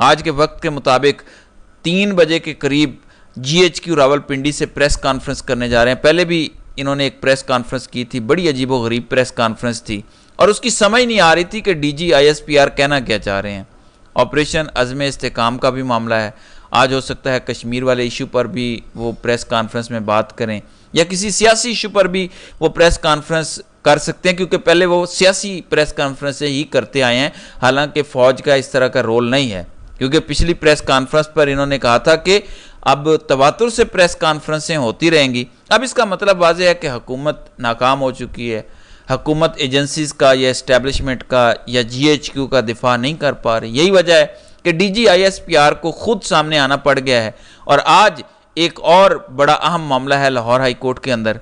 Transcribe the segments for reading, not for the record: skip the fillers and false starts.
آج کے وقت کے مطابق 3 بجے کے قریب GHQ راولپنڈی سے پریس کانفرنس کرنے جا رہے ہیں. پہلے بھی انہوں نے ایک پریس کانفرنس کی تھی, بڑی عجیب و غریب پریس کانفرنس تھی, اور اس کی سمجھ نہیں آ رہی تھی کہ DG ISPR کہنا کیا چاہ رہے ہیں. آپریشن عزم استحکام کا بھی معاملہ ہے, آج ہو سکتا ہے کشمیر والے ایشو پر بھی وہ پریس کانفرنس میں بات کریں, یا کسی سیاسی ایشو پر بھی وہ پریس کانفرنس کر سکتے ہیں, کیونکہ پہلے وہ سیاسی پریس کانفرنس ہی کرتے آئے ہیں, حالانکہ فوج کا اس طرح کا رول نہیں ہے. کیونکہ پچھلی پریس کانفرنس پر انہوں نے کہا تھا کہ اب تواتر سے پریس کانفرنسیں ہوتی رہیں گی. اب اس کا مطلب واضح ہے کہ حکومت ناکام ہو چکی ہے, حکومت ایجنسیز کا یا اسٹیبلشمنٹ کا یا GHQ کا دفاع نہیں کر پا رہی. یہی وجہ ہے کہ DG ISPR کو خود سامنے آنا پڑ گیا ہے. اور آج ایک اور بڑا اہم معاملہ ہے لاہور ہائی کورٹ کے اندر,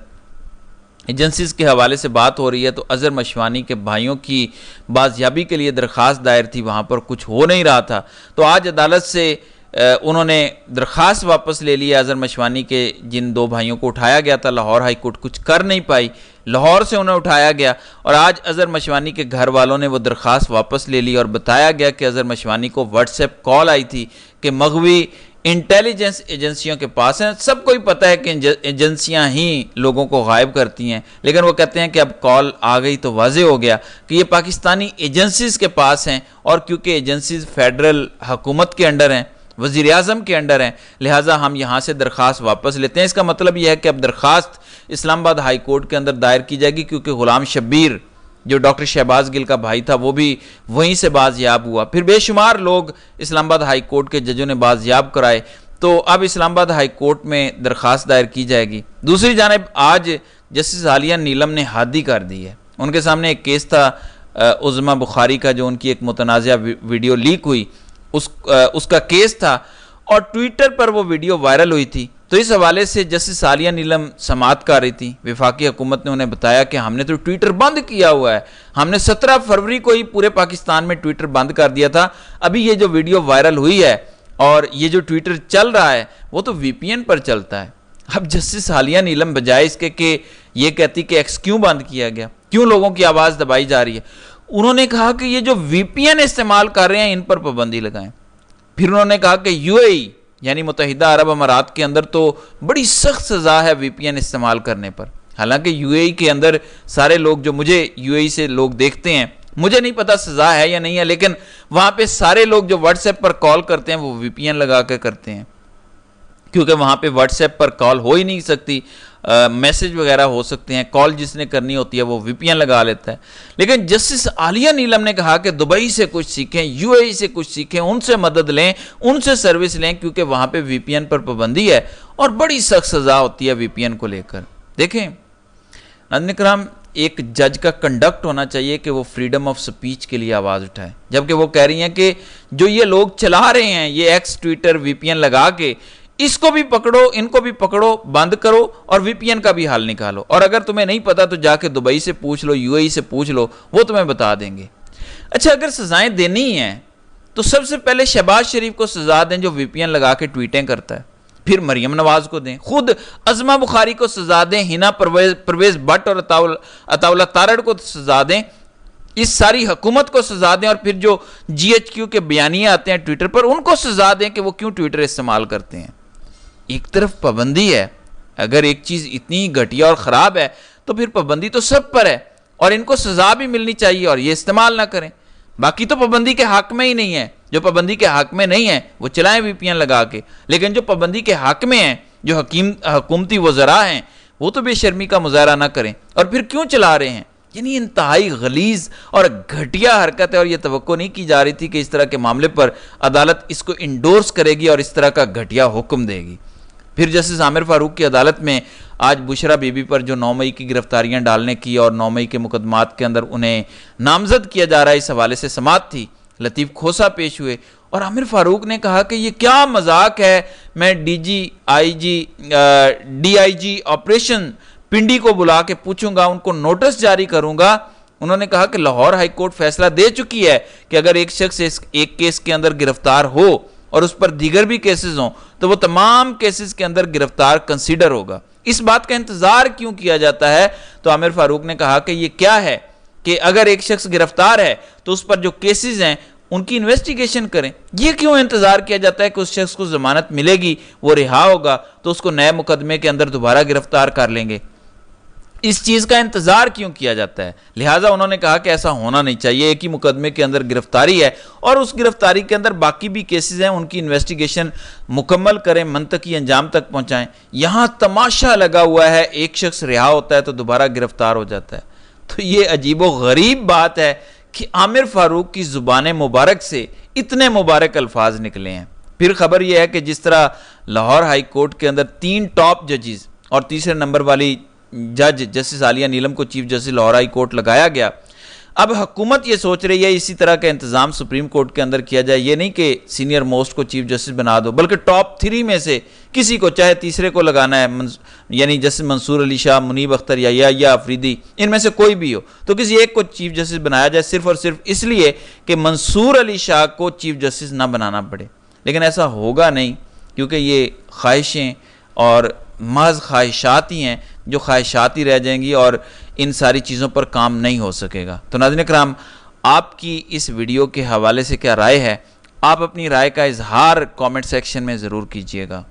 ایجنسیز کے حوالے سے بات ہو رہی ہے. تو اظہر مشوانی کے بھائیوں کی بازیابی کے لیے درخواست دائر تھی, وہاں پر کچھ ہو نہیں رہا تھا, تو آج عدالت سے انہوں نے درخواست واپس لے لی. اظہر مشوانی کے جن 2 بھائیوں کو اٹھایا گیا تھا, لاہور ہائی کورٹ کچھ کر نہیں پائی, لاہور سے انہیں اٹھایا گیا, اور آج اظہر مشوانی کے گھر والوں نے وہ درخواست واپس لے لی, اور بتایا گیا کہ اظہر مشوانی کو واٹس ایپ کال آئی تھی کہ مغوی انٹیلیجنس ایجنسیوں کے پاس ہیں. سب کو ہی پتہ ہے کہ ایجنسیاں ہی لوگوں کو غائب کرتی ہیں, لیکن وہ کہتے ہیں کہ اب کال آ گئی تو واضح ہو گیا کہ یہ پاکستانی ایجنسیز کے پاس ہیں, اور کیونکہ ایجنسیز فیڈرل حکومت کے انڈر ہیں, وزیر اعظم کے انڈر ہیں, لہٰذا ہم یہاں سے درخواست واپس لیتے ہیں. اس کا مطلب یہ ہے کہ اب درخواست اسلام آباد ہائی کورٹ کے اندر دائر کی جائے گی, کیونکہ غلام شبیر جو ڈاکٹر شہباز گل کا بھائی تھا وہ بھی وہیں سے بازیاب ہوا. پھر بے شمار لوگ اسلام آباد ہائی کورٹ کے ججوں نے بازیاب کرائے, تو اب اسلام آباد ہائی کورٹ میں درخواست دائر کی جائے گی. دوسری جانب آج جسٹس عالیہ نیلم نے حادی کر دی ہے. ان کے سامنے ایک کیس تھا عظما بخاری کا, جو ان کی ایک متنازعہ ویڈیو لیک ہوئی, اس کا کیس تھا, اور ٹویٹر پر وہ ویڈیو وائرل ہوئی تھی. تو اس حوالے سے جسٹس عالیہ نیلم سماعت کر رہی تھی. وفاقی حکومت نے انہیں بتایا کہ ہم نے تو ٹویٹر بند کیا ہوا ہے, ہم نے 17 فروری کو ہی پورے پاکستان میں ٹویٹر بند کر دیا تھا. ابھی یہ جو ویڈیو وائرل ہوئی ہے اور یہ جو ٹویٹر چل رہا ہے وہ تو VPN پر چلتا ہے. اب جسٹس عالیہ نیلم بجائے اس کے کہ یہ کہتی کہ ایکس کیوں بند کیا گیا, کیوں لوگوں کی آواز دبائی جا رہی ہے, انہوں نے کہا کہ یہ جو VPN استعمال کر رہے ہیں ان پر پابندی لگائیں. پھر انہوں نے کہا کہ UAE یعنی متحدہ عرب امارات کے اندر تو بڑی سخت سزا ہے VPN استعمال کرنے پر. حالانکہ UAE کے اندر سارے لوگ, جو مجھے UAE سے لوگ دیکھتے ہیں, مجھے نہیں پتا سزا ہے یا نہیں ہے, لیکن وہاں پہ سارے لوگ جو واٹس ایپ پر کال کرتے ہیں وہ VPN لگا کے کرتے ہیں, کیونکہ وہاں پہ واٹس ایپ پر کال ہو ہی نہیں سکتی, میسج وغیرہ ہو سکتے ہیں, کال جس نے کرنی ہوتی ہے وہ VPN لگا لیتا ہے. لیکن جسٹس عالیہ نیلم نے کہا کہ دبئی سے کچھ سیکھیں, UAE سے کچھ سیکھیں, ان سے مدد لیں, ان سے سروس لیں, کیونکہ وہاں پہ VPN پر پابندی ہے اور بڑی سخت سزا ہوتی ہے VPN کو لے کر. دیکھیں ناظرین کرام, ایک جج کا کنڈکٹ ہونا چاہیے کہ وہ فریڈم آف سپیچ کے لیے آواز اٹھائے, جبکہ وہ کہہ رہی ہیں کہ جو یہ لوگ چلا رہے ہیں یہ ایکس ٹویٹر VPN لگا کے, اس کو بھی پکڑو, ان کو بھی پکڑو, بند کرو, اور VPN کا بھی حل نکالو, اور اگر تمہیں نہیں پتا تو جا کے دبئی سے پوچھ لو, UAE سے پوچھ لو, وہ تمہیں بتا دیں گے. اچھا, اگر سزائیں دینی ہیں تو سب سے پہلے شہباز شریف کو سزا دیں جو VPN لگا کے ٹویٹیں کرتا ہے, پھر مریم نواز کو دیں, خود عظما بخاری کو سزا دیں, ہنا پرویز بٹ اور عطاءاللہ تارڑ کو سزا دیں, اس ساری حکومت کو سزا دیں, اور پھر جو GHQ کے بیانیے آتے ہیں ٹویٹر پر ان کو سزا دیں کہ وہ کیوں ٹویٹر استعمال کرتے ہیں. ایک طرف پابندی ہے, اگر ایک چیز اتنی گھٹیا اور خراب ہے تو پھر پابندی تو سب پر ہے, اور ان کو سزا بھی ملنی چاہیے اور یہ استعمال نہ کریں. باقی تو پابندی کے حق میں ہی نہیں ہے, جو پابندی کے حق میں نہیں ہے وہ چلائیں VPN لگا کے, لیکن جو پابندی کے حق میں ہیں, جو حکومتی وزراء ہیں, وہ تو بے شرمی کا مظاہرہ نہ کریں. اور پھر کیوں چلا رہے ہیں, یعنی انتہائی غلیظ اور گھٹیا حرکت ہے, اور یہ توقع نہیں کی جا رہی تھی کہ اس طرح کے معاملے پر عدالت اس کو انڈورس کرے گی اور اس طرح کا گھٹیا حکم دے گی. پھر جسٹس عامر فاروق کی عدالت میں آج بشرا بی بی پر جو 9 مئی کی گرفتاریاں ڈالنے کی اور 9 مئی کے مقدمات کے اندر انہیں نامزد کیا جا رہا ہے, اس حوالے سے سماعت تھی. لطیف کھوسا پیش ہوئے, اور عامر فاروق نے کہا کہ یہ کیا مذاق ہے, میں DIG آپریشن پنڈی کو بلا کے پوچھوں گا, ان کو نوٹس جاری کروں گا. انہوں نے کہا کہ لاہور ہائی کورٹ فیصلہ دے چکی ہے کہ اگر ایک شخص ایک کیس کے اندر گرفتار ہو اور اس پر دیگر بھی کیسز ہوں تو وہ تمام کیسز کے اندر گرفتار کنسیڈر ہوگا. اس بات کا انتظار کیوں کیا جاتا ہے؟ تو عامر فاروق نے کہا کہ یہ کیا ہے کہ اگر ایک شخص گرفتار ہے تو اس پر جو کیسز ہیں ان کی انویسٹیگیشن کریں. یہ کیوں انتظار کیا جاتا ہے کہ اس شخص کو ضمانت ملے گی، وہ رہا ہوگا تو اس کو نئے مقدمے کے اندر دوبارہ گرفتار کر لیں گے؟ اس چیز کا انتظار کیوں کیا جاتا ہے؟ لہٰذا انہوں نے کہا کہ ایسا ہونا نہیں چاہیے. ایک ہی مقدمے کے اندر گرفتاری ہے اور اس گرفتاری کے اندر باقی بھی کیسز ہیں، ان کی انویسٹیگیشن مکمل کریں، منطقی انجام تک پہنچائیں. یہاں تماشا لگا ہوا ہے، ایک شخص رہا ہوتا ہے تو دوبارہ گرفتار ہو جاتا ہے. تو یہ عجیب و غریب بات ہے کہ عامر فاروق کی زبان مبارک سے اتنے مبارک الفاظ نکلے ہیں. پھر خبر یہ ہے کہ جس طرح لاہور ہائی کورٹ کے اندر 3 ٹاپ ججز اور تیسرے نمبر والی جج جسٹس عالیہ نیلم کو chief justice Lahore high court لگایا گیا، اب حکومت یہ سوچ رہی ہے اسی طرح کا انتظام سپریم کورٹ کے اندر کیا جائے. یہ نہیں کہ سینئر موسٹ کو چیف جسٹس بنا دو، بلکہ ٹاپ 3 میں سے کسی کو، چاہے تیسرے کو لگانا ہے، یعنی جسٹس منصور علی شاہ، منیب اختر یا افریدی، ان میں سے کوئی بھی ہو، تو کسی ایک کو چیف جسٹس بنایا جائے، صرف اور صرف اس لیے کہ منصور علی شاہ کو چیف جسٹس نہ بنانا پڑے. لیکن ایسا ہوگا نہیں، کیونکہ یہ خواہشیں اور محض خواہشات ہی ہیں جو خواہشات ہی رہ جائیں گی اور ان ساری چیزوں پر کام نہیں ہو سکے گا. تو ناظرین کرام، آپ کی اس ویڈیو کے حوالے سے کیا رائے ہے؟ آپ اپنی رائے کا اظہار کامنٹ سیکشن میں ضرور کیجئے گا.